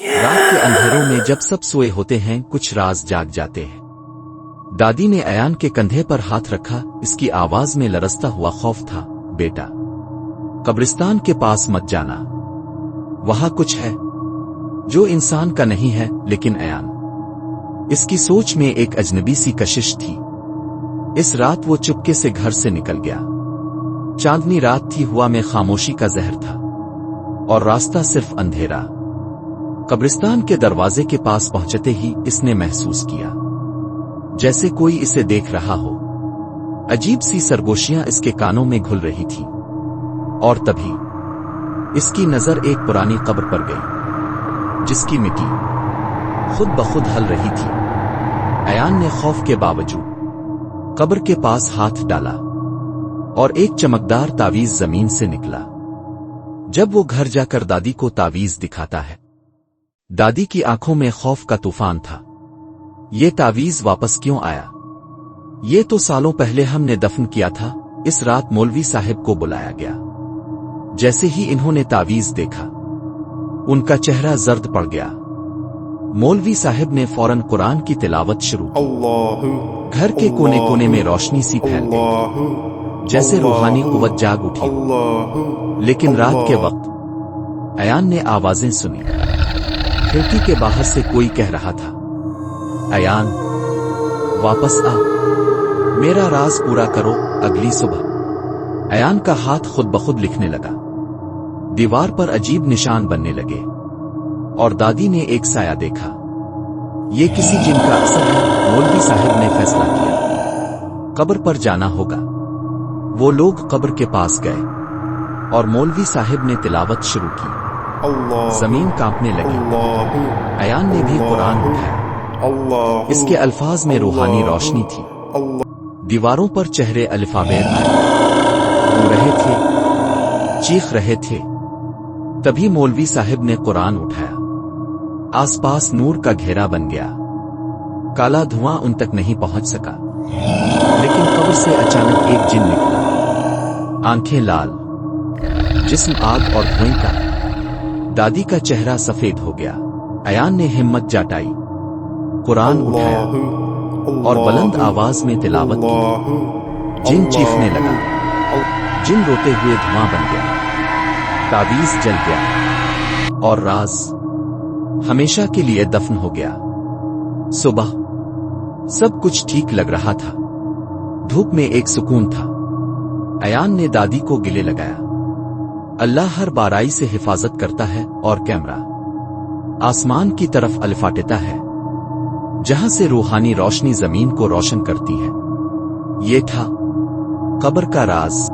رات کے اندھیروں میں جب سب سوئے ہوتے ہیں کچھ راز جاگ جاتے ہیں۔ دادی نے ایان کے کندھے پر ہاتھ رکھا، اس کی آواز میں لرزتا ہوا خوف تھا۔ بیٹا، قبرستان کے پاس مت جانا، وہاں کچھ ہے جو انسان کا نہیں ہے۔ لیکن ایان، اس کی سوچ میں ایک اجنبی سی کشش تھی۔ اس رات وہ چپکے سے گھر سے نکل گیا۔ چاندنی رات تھی، ہوا میں خاموشی کا زہر تھا اور راستہ صرف اندھیرا۔ قبرستان کے دروازے کے پاس پہنچتے ہی اس نے محسوس کیا جیسے کوئی اسے دیکھ رہا ہو۔ عجیب سی سرگوشیاں اس کے کانوں میں گھل رہی تھی، اور تبھی اس کی نظر ایک پرانی قبر پر گئی جس کی مٹی خود بخود ہل رہی تھی۔ ایان نے خوف کے باوجود قبر کے پاس ہاتھ ڈالا اور ایک چمکدار تعویذ زمین سے نکلا۔ جب وہ گھر جا کر دادی کو تعویذ دکھاتا ہے، دادی کی آنکھوں میں خوف کا طوفان تھا۔ یہ تعویذ واپس کیوں آیا؟ یہ تو سالوں پہلے ہم نے دفن کیا تھا۔ اس رات مولوی صاحب کو بلایا گیا۔ جیسے ہی انہوں نے تعویذ دیکھا، ان کا چہرہ زرد پڑ گیا۔ مولوی صاحب نے فوراً قرآن کی تلاوت شروع کی۔ گھر کے کونے کونے میں روشنی سی پھیل گئی، جیسے روحانی قوت جاگ اٹھی۔ لیکن رات کے وقت ایان نے آوازیں سنی۔ کھڑکی کے باہر سے کوئی کہہ رہا تھا، ایان، واپس آ، میرا راز پورا کرو اگلی صبح۔ ایان کا ہاتھ خود بخود لکھنے لگا۔ دیوار پر عجیب نشان بننے لگے، اور دادی نے ایک سایہ دیکھا۔ یہ کسی جن کا اثر ہے۔ مولوی صاحب نے فیصلہ کیا، قبر پر جانا ہوگا۔ وہ لوگ قبر کے پاس گئے، اور مولوی صاحب نے تلاوت شروع کی۔ زمین کانپنے لگی۔ ایان نے بھی قرآن اٹھایا۔ اس کے الفاظ میں روحانی روشنی تھی۔ دیواروں پر چہرے الفابیر آئے، رو رہے تھے، چیخ رہے تھے۔ تبھی مولوی صاحب نے قرآن اٹھایا۔ آس پاس نور کا گھیرا بن گیا۔ کالا دھواں ان تک نہیں پہنچ سکا، لیکن قبر سے اچانک ایک جن نکلا، آنکھیں لال، جسم آگ اور دھویں کا۔ دادی کا چہرہ سفید ہو گیا۔ ایان نے ہمت جاٹائی، قرآن اٹھایا اور بلند آواز میں تلاوت کی۔ جن چیخنے لگا، جن روتے ہوئے دھواں بن گیا، تعویذ جل گیا، اور راز ہمیشہ کے لیے دفن ہو گیا۔ صبح سب کچھ ٹھیک لگ رہا تھا، دھوپ میں ایک سکون تھا۔ ایان نے دادی کو گلے لگایا، اللہ ہر بارائی سے حفاظت کرتا ہے، اور کیمرہ آسمان کی طرف الفاٹتا ہے، جہاں سے روحانی روشنی زمین کو روشن کرتی ہے۔ یہ تھا قبر کا راز۔